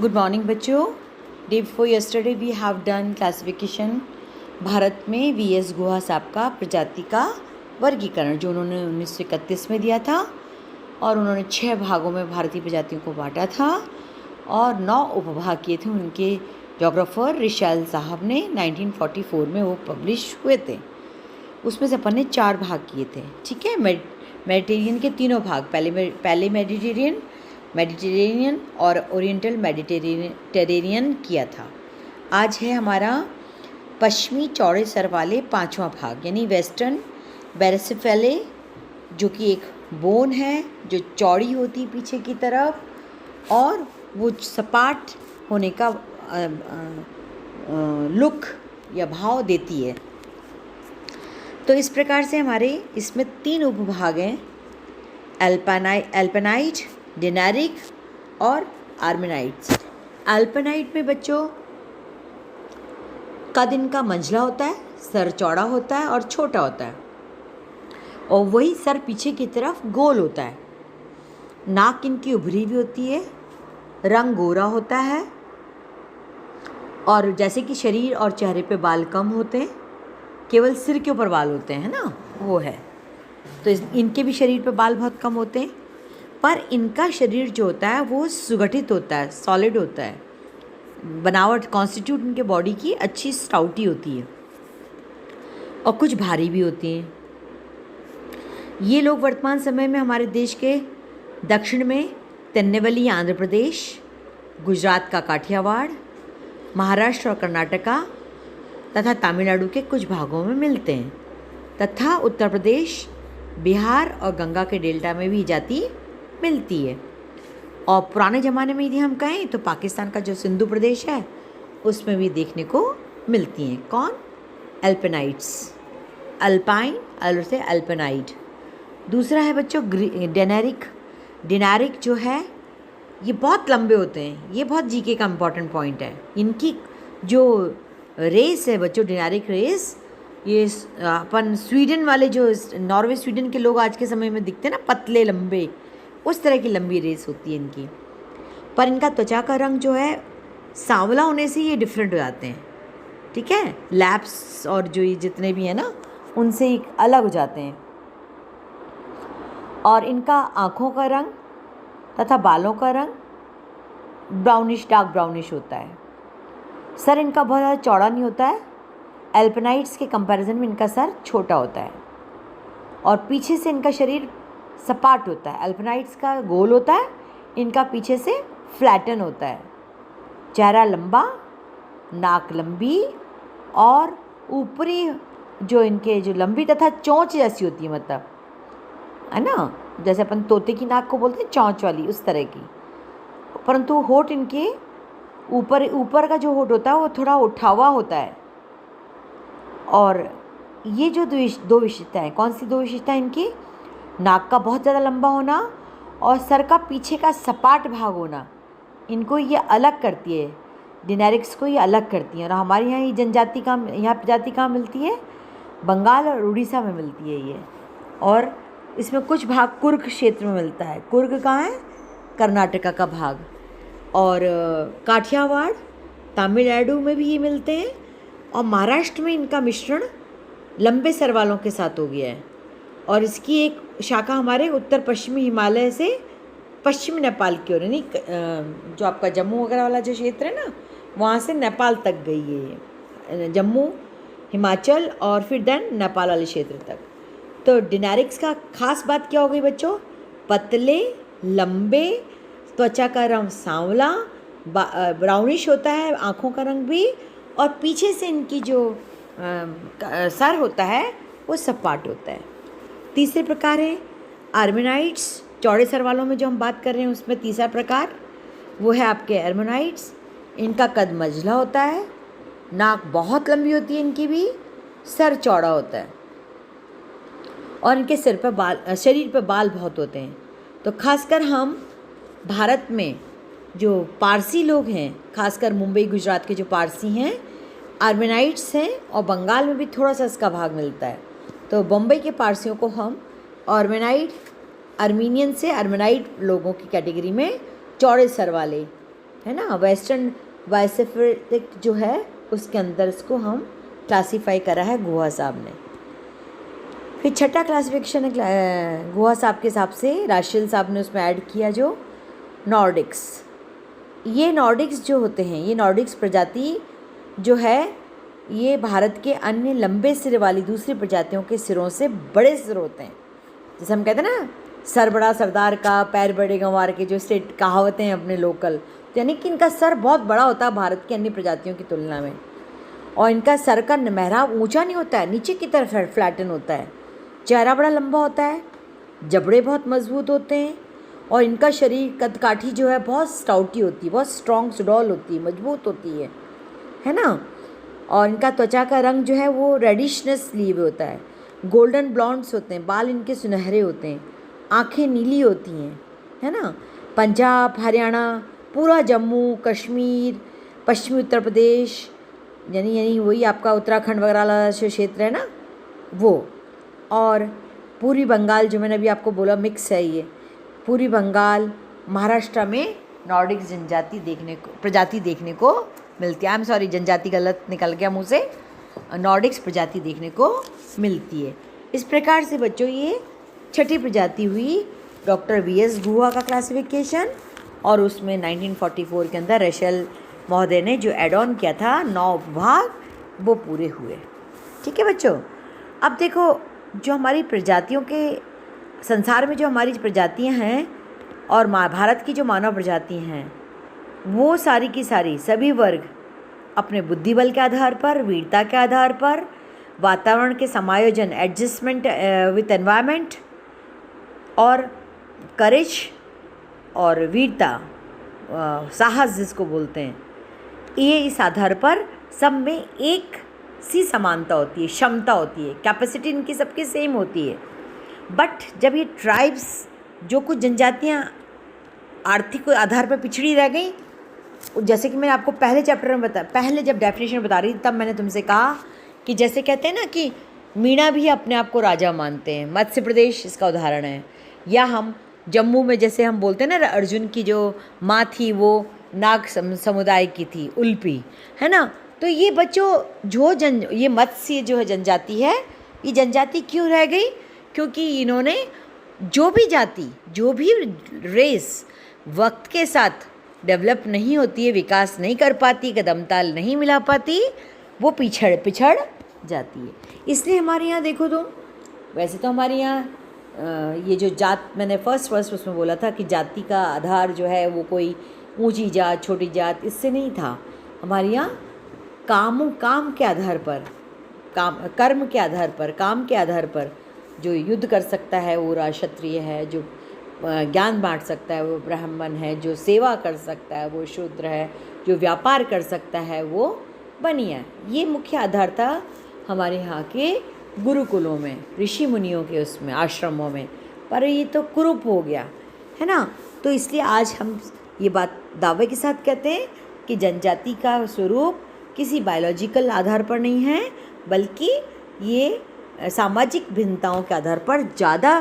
Good morning बच्चों। Day before yesterday we have done classification Bharat में V S. गुहा साहब का प्रजाति का वर्गीकरण जो उन्होंने 1931 में दिया था और उन्होंने 6 भागों में भारतीय प्रजातियों को बांटा था और 9 उपभाग किए थे उनके जोग्राफर रिशेल साहब ने 1944 में वो पब्लिश हुए थे। उसमें से अपन ने 4 भाग किए थे, ठीक है। मेडिटेरियन के तीनों भाग, पहले मेडिटेरेनियन और ओरिएंटल मेडिटेरेनियन किया था। आज है हमारा पश्चिमी चौड़े सर वाले 5वां भाग यानी वेस्टर्न बेरेसिफेले, जो कि एक बोन है जो चौड़ी होती पीछे की तरफ और वो सपाट होने का लुक या भाव देती है। तो इस प्रकार से हमारे इसमें 3 उपभाग हैं, एल्पेनाइट, डेनारिक और आर्मेनाइट्स। एल्पेनाइट में बच्चों कद इनका मंझला होता है, सर चौड़ा होता है और छोटा होता है और वही सर पीछे की तरफ गोल होता है। नाक इनकी उभरी हुई होती है, रंग गोरा होता है और जैसे कि शरीर और चेहरे पे बाल कम होते हैं, केवल सिर के ऊपर बाल होते हैं ना, वो है। तो इनके भी शरीर पे बाल बहुत कम होते हैं, पर इनका शरीर जो होता है वो सुगठित होता है, सॉलिड होता है। बनावट कॉन्स्टिट्यूट इनके बॉडी की अच्छी स्टाउटी होती है और कुछ भारी भी होती हैं। ये लोग वर्तमान समय में हमारे देश के दक्षिण में तेन्नेवली आंध्र प्रदेश, गुजरात का काठियावाड़, महाराष्ट्र और कर्नाटका तथा तमिलनाडु के कुछ भागों में मिलते हैं तथा उत्तर प्रदेश, बिहार और गंगा के डेल्टा में भी जाति मिलती है। और पुराने ज़माने में यदि हम कहें तो पाकिस्तान का जो सिंधु प्रदेश है उसमें भी देखने को मिलती हैं। कौन? एल्पेनाइट्स, अल्पाइन और से एल्पेनाइट। दूसरा है बच्चों डेनारिक। डेनारिक जो है ये बहुत लंबे होते हैं, ये बहुत जीके का इम्पॉर्टेंट पॉइंट है। इनकी जो रेस है बच्चों, डेनारिक रेस, ये अपन स्वीडन वाले जो नॉर्वे स्वीडन के लोग आज के समय में दिखते हैं ना, पतले लंबे, उस तरह की लंबी रेस होती है इनकी। पर इनका त्वचा का रंग जो है सांवला होने से ये डिफरेंट हो जाते हैं, ठीक है। लैप्स और जो ये जितने भी हैं ना उनसे ही अलग हो जाते हैं। और इनका आँखों का रंग तथा बालों का रंग ब्राउनिश, डार्क ब्राउनिश होता है। सर इनका बहुत ज़्यादा चौड़ा नहीं होता है, एल्पेनाइट्स के कंपैरिजन में इनका सर छोटा होता है और पीछे से इनका शरीर सपाट होता है। एल्पेनाइट्स का गोल होता है, इनका पीछे से फ्लैटन होता है। चेहरा लंबा, नाक लंबी और ऊपरी जो इनके जो लंबी तथा चोंच जैसी होती है, मतलब है ना, जैसे अपन तोते की नाक को बोलते हैं चोंच वाली, उस तरह की। परंतु होठ इनके ऊपर का जो होठ होता है वो थोड़ा उठा हुआ होता है। और ये जो 2 विशेषताएँ, कौन सी 2 विशेषताएँ इनकी? नाक का बहुत ज़्यादा लंबा होना और सर का पीछे का सपाट भाग होना, इनको ये अलग करती है, डेनारिक्स को ये अलग करती है। और हमारे यहाँ ये जनजाति का, यहाँ प्रजाति कहाँ मिलती है? बंगाल और उड़ीसा में मिलती है ये। और इसमें कुछ भाग कुर्ग क्षेत्र में मिलता है। कुर्ग कहाँ है? कर्नाटका का भाग। और काठियावाड़, तमिलनाडु में भी ये मिलते हैं और महाराष्ट्र में इनका मिश्रण लंबे सर वालों के साथ हो गया है। और इसकी एक शाखा हमारे उत्तर पश्चिमी हिमालय से पश्चिमी नेपाल की ओर, यानी जो आपका जम्मू वगैरह वाला जो क्षेत्र है ना, वहाँ से नेपाल तक गई है ये, जम्मू, हिमाचल और फिर देन नेपाल वाले क्षेत्र तक। तो डेनारिक्स का खास बात क्या हो गई बच्चों? पतले, लंबे, त्वचा का रंग सांवला, ब्राउनिश होता है, आँखों का रंग भी, और पीछे से इनकी जो सर होता है वो सपाट होता है। तीसरे प्रकार है आर्मेनाइट्स। चौड़े सर वालों में जो हम बात कर रहे हैं उसमें तीसरा प्रकार वो है आपके आर्मेनाइट्स। इनका कद मंझला होता है, नाक बहुत लंबी होती है इनकी भी, सर चौड़ा होता है और इनके सिर पर बाल, शरीर पर बाल बहुत होते हैं। तो खासकर हम भारत में जो पारसी लोग हैं, खासकर मुंबई गुजरात के जो पारसी हैं, आर्मेनाइट्स हैं और बंगाल में भी थोड़ा सा इसका भाग मिलता है। तो बम्बई के पारसियों को हम आर्मेनाइट, आर्मीनियन से आर्मेनाइट लोगों की कैटेगरी में चौड़े सर वाले है ना, वेस्टर्न पैसिफिक जो है उसके अंदर इसको हम क्लासीफाई करा है गुहा साहब ने। फिर छठा क्लासिफिकेशन गुहा साहब के हिसाब से राशियल साहब ने उसमें ऐड किया जो नॉर्डिक्स। ये नॉर्डिक्स जो होते हैं, ये नॉर्डिक्स प्रजाति जो है ये भारत के अन्य लंबे सिर वाली दूसरी प्रजातियों के सिरों से बड़े सिर होते हैं। जैसे हम कहते हैं ना, सर बड़ा सरदार का पैर बड़े गंवार के, जो स्टेट कहावतें हैं अपने लोकल, तो यानी कि इनका सर बहुत बड़ा होता है भारत की अन्य प्रजातियों की तुलना में। और इनका सर का मेहराब ऊंचा नहीं होता है, नीचे की तरफ फ्लैटन होता है। चेहरा बड़ा लंबा होता है, जबड़े बहुत मजबूत होते हैं और इनका शरीर कदकाठी जो है बहुत स्टाउटी होती है, बहुत स्ट्रॉन्ग सुडौल होती है, मजबूत होती है ना। और इनका त्वचा का रंग जो है वो रेडिशनेस लिए हुए होता है, गोल्डन ब्लॉन्ड्स होते हैं, बाल इनके सुनहरे होते हैं, आँखें नीली होती हैं, है ना। पंजाब, हरियाणा, पूरा जम्मू कश्मीर, पश्चिमी उत्तर प्रदेश, यानी वही आपका उत्तराखंड वगैरह वाला जो क्षेत्र है ना वो, और पूर्वी बंगाल जो मैंने अभी आपको बोला मिक्स है ये, पूर्वी बंगाल, महाराष्ट्र में नॉर्डिक प्रजाति देखने को मिलती है। आई एम सॉरी, जनजाति गलत निकल गया मुँह से, नॉर्डिक्स प्रजाति देखने को मिलती है। इस प्रकार से बच्चों ये छठी प्रजाति हुई डॉक्टर वी.एस. गुहा का क्लासिफिकेशन, और उसमें 1944 के अंदर रेशल महोदय ने जो एड ऑन किया था 9 विभाग, वो पूरे हुए। ठीक है बच्चों, अब देखो जो हमारी प्रजातियों के संसार में जो हमारी प्रजातियां हैं और भारत की जो मानव प्रजातियां हैं, वो सारी की सारी सभी वर्ग अपने बुद्धि बल के आधार पर, वीरता के आधार पर, वातावरण के समायोजन एडजस्टमेंट विथ एनवायरनमेंट, और करेज और वीरता, साहस जिसको बोलते हैं, ये इस आधार पर सब में एक सी समानता होती है, क्षमता होती है, कैपेसिटी इनकी सबकी सेम होती है। बट जब ये ट्राइब्स, जो कुछ जनजातियाँ आर्थिक आधार पर पिछड़ी रह गई, जैसे कि मैंने आपको पहले चैप्टर में पहले जब डेफिनेशन बता रही थी तब मैंने तुमसे कहा कि जैसे कहते हैं ना कि मीणा भी अपने आप को राजा मानते हैं, मध्य प्रदेश इसका उदाहरण है। या हम जम्मू में जैसे हम बोलते हैं ना, अर्जुन की जो माँ थी वो नाग समुदाय की थी, उल्पी, है ना। तो ये बच्चों ये मत्स्य जो है जनजाति है, ये जनजाति क्यों रह गई? क्योंकि इन्होंने जो भी रेस वक्त के साथ डेवलप नहीं होती है, विकास नहीं कर पाती, कदम ताल नहीं मिला पाती, वो पिछड़ जाती है। इसलिए हमारे यहाँ देखो तुम, वैसे तो हमारे यहाँ ये जो जात, मैंने फर्स्ट उसमें बोला था कि जाति का आधार जो है वो कोई ऊंची जात छोटी जात इससे नहीं था। हमारे यहाँ काम के आधार पर, कर्म के आधार पर, काम के आधार पर जो युद्ध कर सकता है वो क्षत्रिय है, जो ज्ञान बांट सकता है वो ब्राह्मण है, जो सेवा कर सकता है वो शूद्र है, जो व्यापार कर सकता है वो बनिया। ये मुख्य आधार था हमारे यहाँ के गुरुकुलों में, ऋषि मुनियों के उसमें आश्रमों में। पर ये तो कुरूप हो गया है ना। तो इसलिए आज हम ये बात दावे के साथ कहते हैं कि जनजाति का स्वरूप किसी बायोलॉजिकल आधार पर नहीं है, बल्कि ये सामाजिक भिन्नताओं के आधार पर ज़्यादा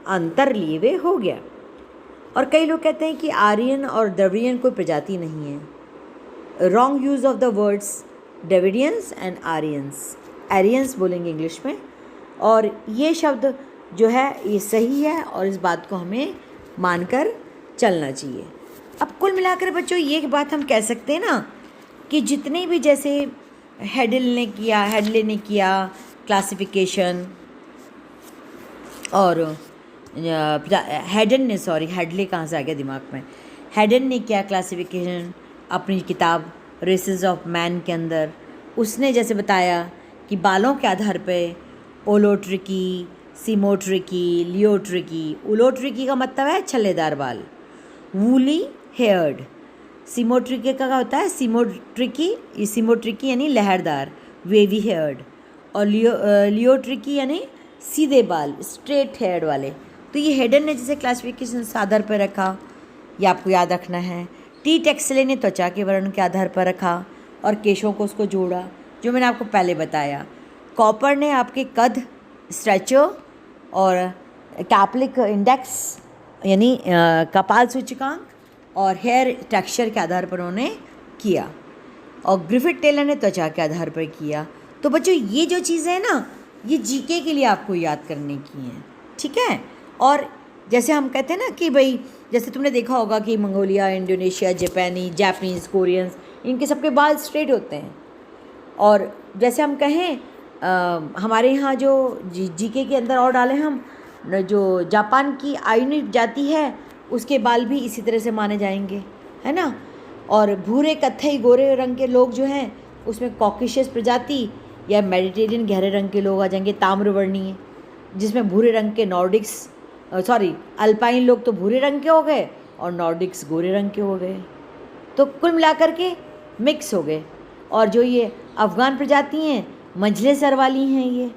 अंतर लिए हुए हो गया। और कई लोग कहते हैं कि आर्यन और द्रविडियन कोई प्रजाति नहीं है। Wrong use of the words Dravidians and Aryans, Aryans बोलेंगे इंग्लिश में, और ये शब्द जो है ये सही है और इस बात को हमें मानकर चलना चाहिए। अब कुल मिलाकर बच्चों ये बात हम कह सकते हैं ना कि जितने भी, जैसे हेडले ने किया क्लासिफिकेशन, और हेडले कहाँ से आ गया दिमाग में, हेडन ने किया क्लासिफिकेशन अपनी किताब रेसेस ऑफ मैन के अंदर। उसने जैसे बताया कि बालों के आधार पे ओलोट्रिकी, सीमोट्रिकी, लियोट्रिकी। ओलोट्रिकी का मतलब है छल्लेदार बाल, वूली हेयर्ड। सीमोट्रिकी का क्या होता है? सीमोट्रिकी यानी लहरदार, वेवी हेयर्ड, और लियोट्रिकी यानी सीधे बाल, स्ट्रेट हेयर्ड वाले। तो ये हेडन ने जैसे क्लासिफिकेशन आधार पर रखा, ये आपको याद रखना है। टी टेक्सले ने त्वचा के वर्ण के आधार पर रखा और केशों को उसको जोड़ा, जो मैंने आपको पहले बताया। कॉपर ने आपके कद, स्ट्रेचर और कैप्लिक इंडेक्स यानी कपाल सूचकांक और हेयर टेक्सचर के आधार पर उन्होंने किया, और ग्रिफिथ टेलर ने त्वचा के आधार पर किया। तो बच्चों ये जो चीज़ें हैं ना, ये जीके के लिए आपको याद करने की हैं, ठीक है। और जैसे हम कहते हैं ना कि भाई, जैसे तुमने देखा होगा कि मंगोलिया, इंडोनेशिया, जापानीज़, कोरियंस, इनके सबके बाल स्ट्रेट होते हैं। और जैसे हम कहें हमारे यहाँ जो जीके के अंदर और डालें हम, जो जापान की आइनुइट जाति है उसके बाल भी इसी तरह से माने जाएंगे, है ना। और भूरे, कत्थई, गोरे रंग के लोग जो हैं उसमें कॉकेशियस प्रजाति या मेडिटेरियन गहरे रंग के लोग आ जाएंगे, ताम्रवर्णीय, जिसमें भूरे रंग के नॉर्डिक्स अल्पाइन लोग तो भूरे रंग के हो गए और नॉर्डिक्स गोरे रंग के हो गए। तो कुल मिलाकर के मिक्स हो गए। और जो ये अफ़गान प्रजाति हैं मंझले सर वाली हैं ये,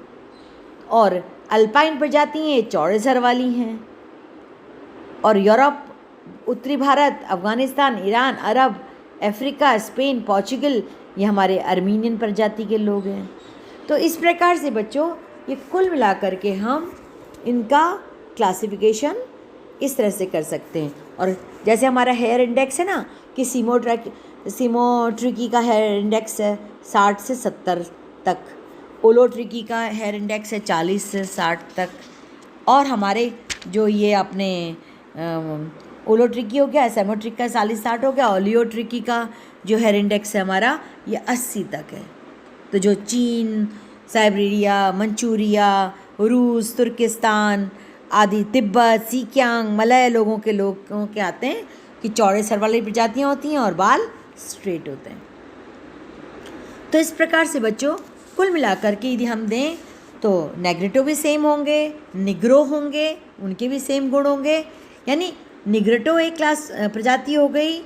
और अल्पाइन प्रजाति हैं चौड़े सर वाली हैं। और यूरोप, उत्तरी भारत, अफ़गानिस्तान, ईरान, अरब, अफ्रीका, स्पेन, पोर्चुगल, ये हमारे अर्मीनियन प्रजाति के लोग हैं। तो इस प्रकार से बच्चों ये कुल मिलाकर के हम इनका क्लासिफिकेशन इस तरह से कर सकते हैं। और जैसे हमारा हेयर इंडेक्स है ना कि सीमोट्रिकी का हेयर इंडेक्स है 60 से 70 तक, ओलोट्रिकी का हेयर इंडेक्स है 40 से 60 तक, और हमारे जो ये अपने ओलोट्रिकी हो गया, सेमोट्रिक का 40-60 हो गया, ओलियोट्रिकी का जो हेयर इंडेक्स है हमारा ये 80 तक है। तो जो चीन, साइबेरिया, मंचूरिया, रूस, तुर्किस्तान आदि, तिब्बत, सीकियांग, मलय लोगों के आते हैं कि चौड़े सर वाली प्रजातियाँ होती हैं और बाल स्ट्रेट होते हैं। तो इस प्रकार से बच्चों कुल मिलाकर के यदि हम दें तो नेग्रिटो भी सेम होंगे, निग्रो होंगे, उनके भी सेम गुण होंगे। यानी निग्रिटो एक प्रजाति हो गई,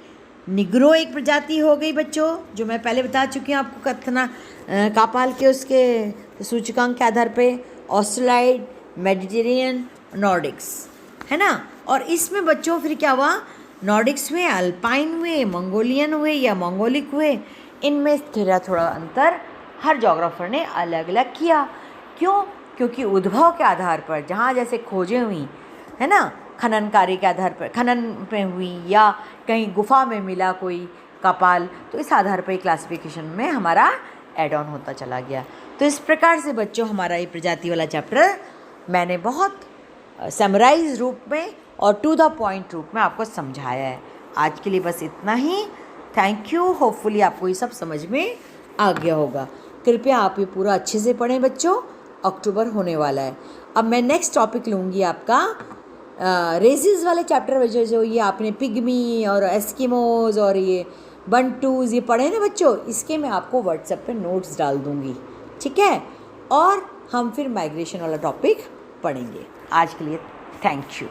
निग्रो एक प्रजाति हो गई बच्चों, जो मैं पहले बता चुकी हूँ आपको कथना कापाल के उसके सूचकांक के आधार पे, ऑस्ट्रेलाइड, मेडिटेरियन, नॉर्डिक्स, है ना। और इसमें बच्चों फिर क्या हुआ, नॉर्डिक्स हुए, अल्पाइन हुए, मंगोलियन हुए या मंगोलिक हुए, इनमें थोड़ा थोड़ा अंतर हर जोग्राफर ने अलग अलग किया। क्यों? क्योंकि उद्भव के आधार पर जहाँ जैसे खोजें हुई, है ना, खनन कार्य के आधार पर, खनन पे हुई या कहीं गुफा में मिला कोई कपाल, तो इस आधार पर क्लासिफिकेशन में हमारा एड ऑन होता चला गया। तो इस प्रकार से बच्चों हमारा ये प्रजाति वाला चैप्टर मैंने बहुत समराइज रूप में और टू द पॉइंट रूप में आपको समझाया है। आज के लिए बस इतना ही। Thank you. होपफुली आपको ये सब समझ में आ गया होगा। कृपया आप ये पूरा अच्छे से पढ़ें बच्चों, अक्टूबर होने वाला है। अब मैं नेक्स्ट टॉपिक लूँगी आपका रेसेस वाले चैप्टर, जो ये आपने पिग्मी और एस्किमोज और ये बंटूज़ ये पढ़े ना बच्चों, इसके मैं आपको व्हाट्सएप पे नोट्स डाल दूँगी, ठीक है। और हम फिर माइग्रेशन वाला टॉपिक पढ़ेंगे। आज के लिए थैंक यू।